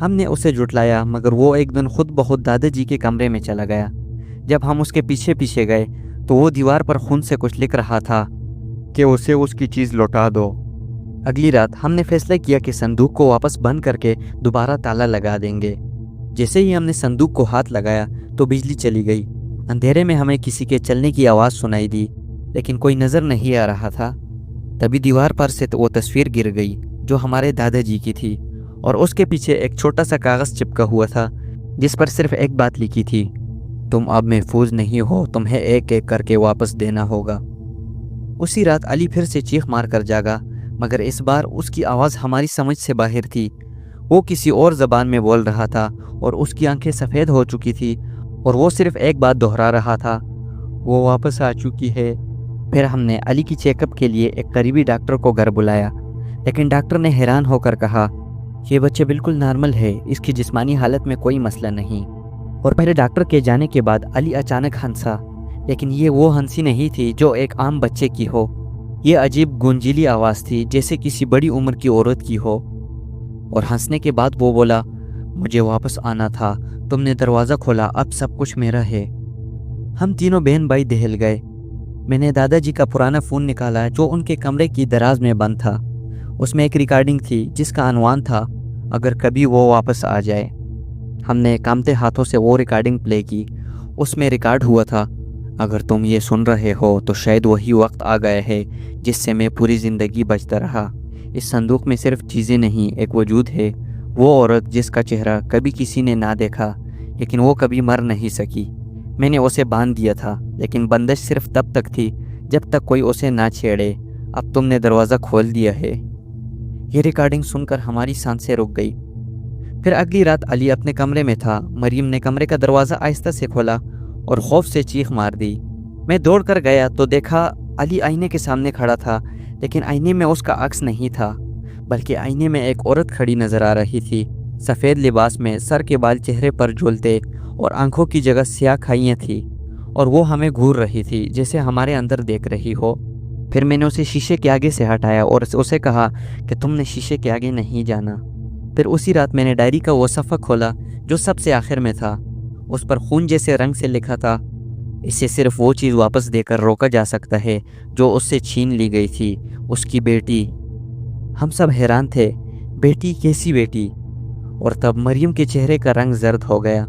ہم نے اسے جھٹلایا مگر وہ ایک دن خود بخود دادا جی کے کمرے میں چلا گیا۔ جب ہم اس کے پیچھے پیچھے گئے تو وہ دیوار پر خون سے کچھ لکھ رہا تھا کہ اسے اس کی چیز لوٹا دو۔ اگلی رات ہم نے فیصلہ کیا کہ صندوق کو واپس بند کر کے دوبارہ تالا لگا دیں گے۔ جیسے ہی ہم نے صندوق کو ہاتھ لگایا تو بجلی چلی گئی۔ اندھیرے میں ہمیں کسی کے چلنے کی آواز سنائی دی لیکن کوئی نظر نہیں آ رہا تھا۔ تبھی دیوار پر سے وہ تصویر گر گئی جو ہمارے دادا جی کی تھی، اور اس کے پیچھے ایک چھوٹا سا کاغذ چپکا ہوا تھا جس پر صرف ایک بات لکھی تھی، تم اب محفوظ نہیں ہو، تمہیں ایک ایک کر کے واپس دینا ہوگا۔ اسی رات علی پھر سے چیخ مار کر جاگا، مگر اس بار اس کی آواز ہماری سمجھ سے باہر تھی۔ وہ کسی اور زبان میں بول رہا تھا اور اس کی آنکھیں سفید ہو چکی تھی، اور وہ صرف ایک بات دہرا رہا تھا، وہ واپس آ چکی ہے۔ پھر ہم نے علی کی چیک اپ کے لیے ایک قریبی ڈاکٹر کو گھر بلایا، لیکن ڈاکٹر نے حیران ہو کر کہا، یہ بچہ بالکل نارمل ہے، اس کی جسمانی حالت میں کوئی مسئلہ نہیں۔ اور پہلے ڈاکٹر کے جانے کے بعد علی اچانک ہنسا، لیکن یہ وہ ہنسی نہیں تھی جو ایک عام بچے کی ہو۔ یہ عجیب گونجیلی آواز تھی جیسے کسی بڑی عمر کی عورت کی ہو، اور ہنسنے کے بعد وہ بولا، مجھے واپس آنا تھا، تم نے دروازہ کھولا، اب سب کچھ میرا ہے۔ ہم تینوں بہن بھائی دہل گئے۔ میں نے دادا جی کا پرانا فون نکالا جو ان کے کمرے کی دراز میں بند تھا۔ اس میں ایک ریکارڈنگ تھی جس کا عنوان تھا، اگر کبھی وہ واپس آ جائے۔ ہم نے کانپتے ہاتھوں سے وہ ریکارڈنگ پلے کی۔ اس میں ریکارڈ ہوا تھا، اگر تم یہ سن رہے ہو تو شاید وہی وقت آ گیا ہے جس سے میں پوری زندگی بچتا رہا۔ اس صندوق میں صرف چیزیں نہیں، ایک وجود ہے، وہ عورت جس کا چہرہ کبھی کسی نے نہ دیکھا، لیکن وہ کبھی مر نہیں سکی۔ میں نے اسے باندھ دیا تھا، لیکن بندش صرف تب تک تھی جب تک کوئی اسے نہ چھیڑے۔ اب تم نے دروازہ کھول دیا ہے۔ یہ ریکارڈنگ سن کر ہماری سانسیں رک گئی۔ پھر اگلی رات علی اپنے کمرے میں تھا۔ مریم نے کمرے کا دروازہ آہستہ سے کھولا اور خوف سے چیخ مار دی۔ میں دوڑ کر گیا تو دیکھا علی آئینے کے سامنے کھڑا تھا، لیکن آئینے میں اس کا عکس نہیں تھا، بلکہ آئینے میں ایک عورت کھڑی نظر آ رہی تھی، سفید لباس میں، سر کے بال چہرے پر جھولتے اور آنکھوں کی جگہ سیاہ کھائیاں تھیں، اور وہ ہمیں گھور رہی تھی جیسے ہمارے اندر دیکھ رہی ہو۔ پھر میں نے اسے شیشے کے آگے سے ہٹایا اور اسے کہا کہ تم نے شیشے کے آگے نہیں جانا۔ پھر اسی رات میں نے ڈائری کا وہ صفحہ کھولا جو سب سے آخر میں تھا۔ اس پر خون جیسے رنگ سے لکھا تھا، اسے صرف وہ چیز واپس دے کر روکا جا سکتا ہے جو اس سے چھین لی گئی تھی، اس کی بیٹی۔ ہم سب حیران تھے، بیٹی؟ کیسی بیٹی؟ اور تب مریم کے چہرے کا رنگ زرد ہو گیا،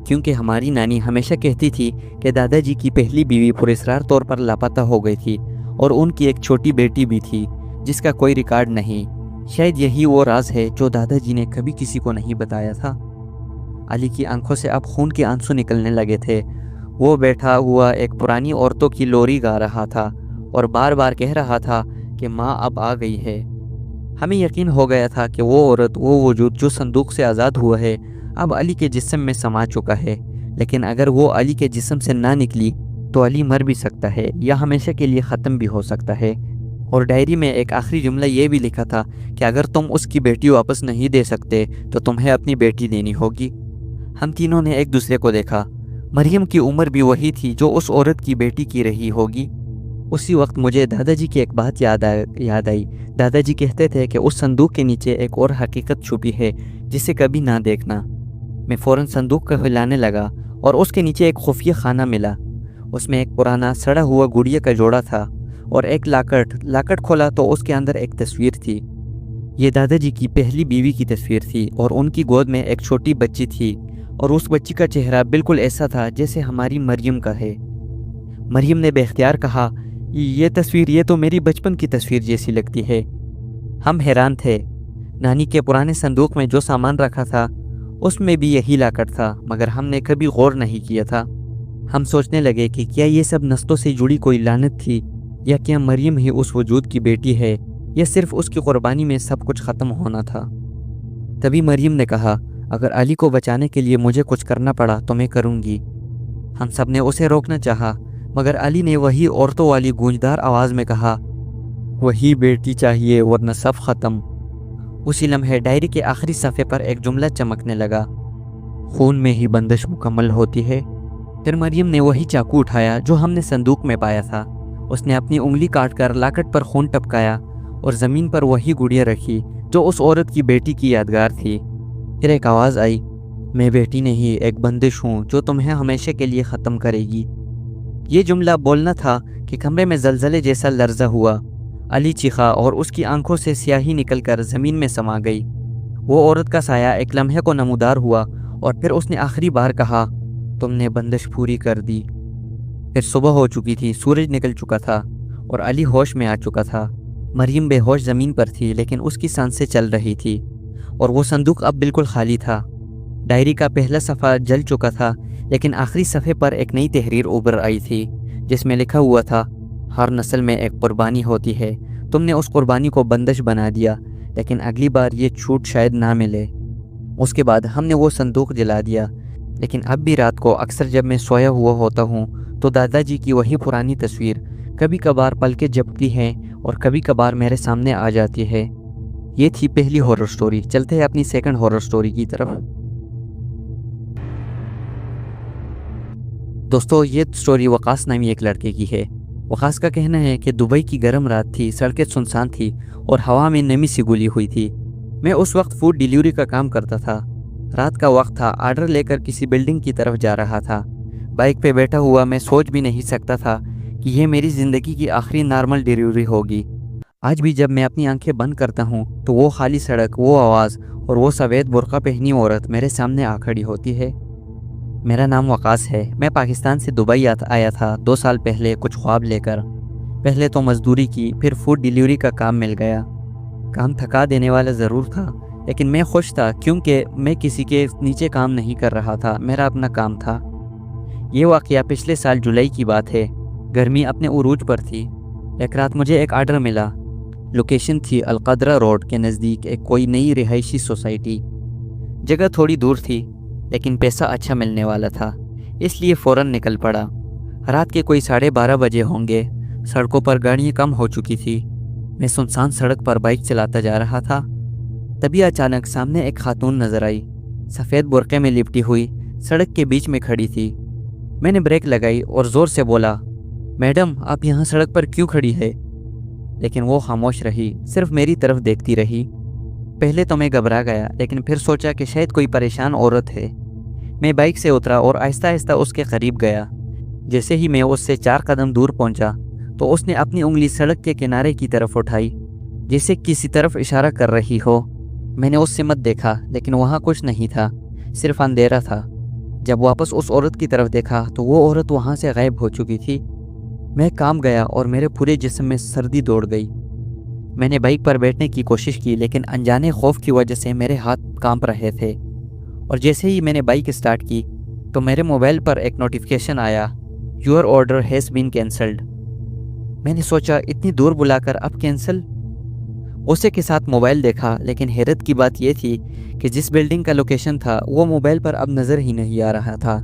کیونکہ ہماری نانی ہمیشہ کہتی تھی کہ دادا جی کی پہلی بیوی پراسرار طور پر لاپتہ ہو گئی تھی، اور ان کی ایک چھوٹی بیٹی بھی تھی جس کا کوئی ریکارڈ نہیں۔ شاید یہی وہ راز ہے جو دادا جی نے کبھی کسی کو نہیں بتایا تھا۔ علی کی آنکھوں سے اب خون کے آنسو نکلنے لگے تھے۔ وہ بیٹھا ہوا ایک پرانی عورتوں کی لوری گا رہا تھا اور بار بار کہہ رہا تھا کہ ماں اب آ گئی ہے۔ ہمیں یقین ہو گیا تھا کہ وہ عورت، وہ وجود جو صندوق سے آزاد ہوا ہے، اب علی کے جسم میں سما چکا ہے۔ لیکن اگر وہ علی کے جسم سے نہ نکلی تو علی مر بھی سکتا ہے یا ہمیشہ کے لیے ختم بھی ہو سکتا ہے۔ اور ڈائری میں ایک آخری جملہ یہ بھی لکھا تھا کہ اگر تم اس کی بیٹی واپس نہیں دے سکتے تو تمہیں اپنی بیٹی دینی ہوگی۔ ہم تینوں نے ایک دوسرے کو دیکھا۔ مریم کی عمر بھی وہی تھی جو اس عورت کی بیٹی کی رہی ہوگی۔ اسی وقت مجھے دادا جی کی ایک بات یاد آئی۔ دادا جی کہتے تھے کہ اس صندوق کے نیچے ایک اور حقیقت چھپی ہے جسے کبھی نہ دیکھنا۔ میں فوراً صندوق کو ہلانے لگا اور اس کے نیچے ایک خفیہ خانہ ملا۔ اس میں ایک پرانا سڑا ہوا گڑیا کا جوڑا تھا اور ایک لاکٹ کھولا تو اس کے اندر ایک تصویر تھی۔ یہ دادا جی کی پہلی بیوی کی تصویر تھی اور ان کی گود میں ایک چھوٹی بچی تھی، اور اس بچی کا چہرہ بالکل ایسا تھا جیسے ہماری مریم کا ہے۔ مریم نے بے اختیار کہا، یہ تصویر، یہ تو میری بچپن کی تصویر جیسی لگتی ہے۔ ہم حیران تھے۔ نانی کے پرانے صندوق میں جو سامان رکھا تھا اس میں بھی یہی لاکٹ تھا، مگر ہم نے کبھی غور نہیں کیا تھا۔ ہم سوچنے لگے کہ کیا یہ سب نسلوں سے جڑی کوئی لعنت تھی، یا کیا مریم ہی اس وجود کی بیٹی ہے، یا صرف اس کی قربانی میں سب کچھ ختم ہونا تھا۔ تبھی مریم نے کہا، اگر علی کو بچانے کے لیے مجھے کچھ کرنا پڑا تو میں کروں گی۔ ہم سب نے اسے روکنا چاہا، مگر علی نے وہی عورتوں والی گونجدار آواز میں کہا، وہی بیٹی چاہیے ورنہ سب ختم۔ اسی لمحے ڈائری کے آخری صفحے پر ایک جملہ چمکنے لگا، خون میں ہی بندش مکمل ہوتی ہے۔ پھر مریم نے وہی چاقو اٹھایا جو ہم نے صندوق میں پایا تھا۔ اس نے اپنی انگلی کاٹ کر لاکٹ پر خون ٹپکایا اور زمین پر وہی گڑیا رکھی جو اس عورت کی بیٹی کی یادگار تھی۔ پھر ایک آواز آئی، میں بیٹی نہیں، ایک بندش ہوں جو تمہیں ہمیشہ کے لیے ختم کرے گی۔ یہ جملہ بولنا تھا کہ کمرے میں زلزلے جیسا لرزہ ہوا۔ علی چیخا اور اس کی آنکھوں سے سیاہی نکل کر زمین میں سما گئی۔ وہ عورت کا سایہ ایک لمحے کو نمودار ہوا اور پھر اس نے آخری بار کہا، تم نے بندش پوری کر دی۔ پھر صبح ہو چکی تھی، سورج نکل چکا تھا اور علی ہوش میں آ چکا تھا۔ مریم بے ہوش زمین پر تھی لیکن اس کی سانسیں چل رہی تھی اور وہ صندوق اب بالکل خالی تھا۔ ڈائری کا پہلا صفحہ جل چکا تھا لیکن آخری صفحے پر ایک نئی تحریر ابھر آئی تھی جس میں لکھا ہوا تھا، ہر نسل میں ایک قربانی ہوتی ہے، تم نے اس قربانی کو بندش بنا دیا لیکن اگلی بار یہ چھوٹ شاید نہ ملے۔ اس کے بعد ہم نے وہ صندوق جلا دیا، لیکن اب بھی رات کو اکثر جب میں سویا ہوا ہوتا ہوں تو دادا جی کی وہی پرانی تصویر کبھی کبھار پلکیں جھپکتی ہے اور کبھی کبھار میرے سامنے آ جاتی ہے۔ یہ تھی پہلی ہارر سٹوری۔ چلتے ہیں اپنی سیکنڈ ہارر سٹوری کی طرف۔ دوستو یہ سٹوری وقاص نامی ایک لڑکے کی ہے۔ وقاص کا کہنا ہے کہ دبئی کی گرم رات تھی، سڑکیں سنسان تھی اور ہوا میں نمی سی گلی ہوئی تھی۔ میں اس وقت فوڈ ڈیلیوری کا کام کرتا تھا۔ رات کا وقت تھا، آرڈر لے کر کسی بلڈنگ کی طرف جا رہا تھا۔ بائک پہ بیٹھا ہوا میں سوچ بھی نہیں سکتا تھا کہ یہ میری زندگی کی آخری نارمل ڈیلیوری ہوگی۔ آج بھی جب میں اپنی آنکھیں بند کرتا ہوں تو وہ خالی سڑک، وہ آواز اور وہ سفید برقع پہنی عورت میرے سامنے آ کھڑی ہوتی ہے۔ میرا نام وقاص ہے۔ میں پاکستان سے دبئی آیا تھا 2 سال پہلے کچھ خواب لے کر۔ پہلے تو مزدوری کی، پھر فوڈ ڈیلیوری کا کام مل گیا۔ کام تھکا دینے والا ضرور تھا لیکن میں خوش تھا کیونکہ میں کسی کے نیچے کام نہیں کر رہا تھا، میرا اپنا کام تھا۔ یہ واقعہ پچھلے سال جولائی کی بات ہے۔ گرمی اپنے عروج پر تھی۔ ایک رات مجھے ایک آرڈر ملا۔ لوکیشن تھی القدرہ روڈ کے نزدیک ایک کوئی نئی رہائشی سوسائٹی۔ جگہ تھوڑی دور تھی لیکن پیسہ اچھا ملنے والا تھا، اس لیے فوراً نکل پڑا۔ رات کے کوئی 12:30 بجے ہوں گے۔ سڑکوں پر گاڑیاں کم ہو چکی تھی۔ میں سنسان سڑک پر بائک چلاتا جا رہا تھا۔ تبھی اچانک سامنے ایک خاتون نظر آئی، سفید برقعے میں لپٹی ہوئی، سڑک کے بیچ میں کھڑی تھی۔ میں نے بریک لگائی اور زور سے بولا، میڈم آپ یہاں سڑک پر کیوں کھڑی ہے؟ لیکن وہ خاموش رہی، صرف میری طرف دیکھتی رہی۔ پہلے تو میں گھبرا گیا لیکن پھر سوچا کہ شاید کوئی پریشان عورت ہے۔ میں بائک سے اترا اور آہستہ آہستہ اس کے قریب گیا۔ جیسے ہی میں اس سے 4 قدم دور پہنچا تو اس نے اپنی انگلی سڑک کے کنارے کی طرف اٹھائی، جیسے کسی طرف اشارہ کر رہی ہو۔ میں نے اس سے مت دیکھا لیکن وہاں کچھ نہیں تھا، صرف اندھیرا تھا۔ جب واپس اس عورت کی طرف دیکھا تو وہ عورت وہاں سے غائب ہو چکی تھی۔ میں کام گیا اور میرے پورے جسم میں سردی دوڑ گئی۔ میں نے بائک پر بیٹھنے کی کوشش کی لیکن انجانے خوف کی وجہ سے میرے ہاتھ کانپ رہے تھے، اور جیسے ہی میں نے بائک سٹارٹ کی تو میرے موبائل پر ایک نوٹیفیکیشن آیا، your order has been cancelled. میں نے سوچا اتنی دور بلا کر اب کینسل؟ اسے کے ساتھ موبائل دیکھا لیکن حیرت کی بات یہ تھی کہ جس بلڈنگ کا لوکیشن تھا وہ موبائل پر اب نظر ہی نہیں آ رہا تھا۔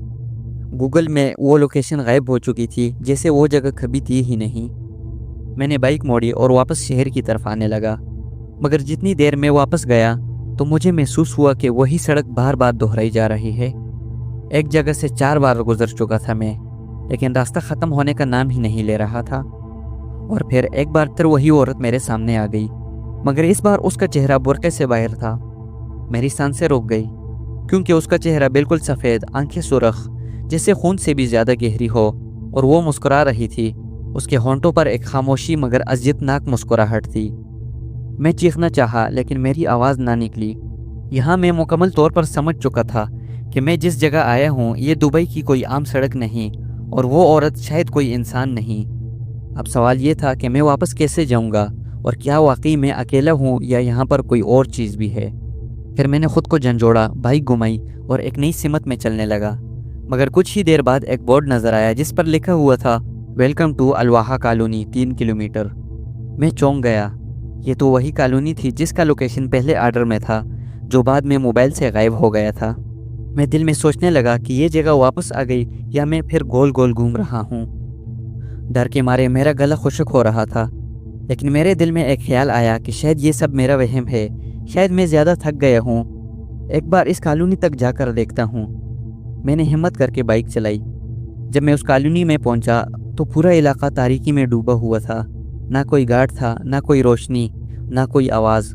گوگل میں وہ لوکیشن غائب ہو چکی تھی، جیسے وہ جگہ کبھی تھی ہی نہیں۔ میں نے بائک موڑی اور واپس شہر کی طرف آنے لگا، مگر جتنی دیر میں واپس گیا تو مجھے محسوس ہوا کہ وہی سڑک بار بار دہرائی جا رہی ہے۔ ایک جگہ سے 4 بار گزر چکا تھا میں، لیکن راستہ ختم ہونے کا نام ہی نہیں لے رہا تھا۔ اور پھر ایک بار پھر وہی عورت میرے سامنے آ گئی، مگر اس بار اس کا چہرہ برقعے سے باہر تھا۔ میری سانسیں رک گئی کیونکہ اس کا چہرہ بالکل سفید، آنکھیں سرخ جیسے خون سے بھی زیادہ گہری ہو، اور وہ مسکرا رہی تھی۔ اس کے ہونٹوں پر ایک خاموشی مگر اذیتناک مسکراہٹ تھی۔ میں چیخنا چاہا لیکن میری آواز نہ نکلی۔ یہاں میں مکمل طور پر سمجھ چکا تھا کہ میں جس جگہ آیا ہوں یہ دبئی کی کوئی عام سڑک نہیں اور وہ عورت شاید کوئی انسان نہیں۔ اب سوال یہ تھا کہ میں واپس کیسے جاؤں گا، اور کیا واقعی میں اکیلا ہوں یا یہاں پر کوئی اور چیز بھی ہے؟ پھر میں نے خود کو جھنجھوڑا، بائک گھمائی اور ایک نئی سمت میں چلنے لگا۔ مگر کچھ ہی دیر بعد ایک بورڈ نظر آیا جس پر لکھا ہوا تھا، ویلکم ٹو الواحہ کالونی 3 کلومیٹر۔ میں چونک گیا۔ یہ تو وہی کالونی تھی جس کا لوکیشن پہلے آرڈر میں تھا، جو بعد میں موبائل سے غائب ہو گیا تھا۔ میں دل میں سوچنے لگا کہ یہ جگہ واپس آ گئی یا میں پھر گول گول گھوم رہا ہوں۔ ڈر کے مارے میرا گلا خشک ہو رہا تھا، لیکن میرے دل میں ایک خیال آیا کہ شاید یہ سب میرا وہم ہے، شاید میں زیادہ تھک گیا ہوں، ایک بار اس کالونی تک جا کر دیکھتا ہوں۔ میں نے ہمت کر کے بائک چلائی۔ جب میں اس کالونی میں پہنچا تو پورا علاقہ تاریکی میں ڈوبا ہوا تھا، نہ کوئی گارڈ تھا، نہ کوئی روشنی، نہ کوئی آواز۔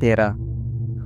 13।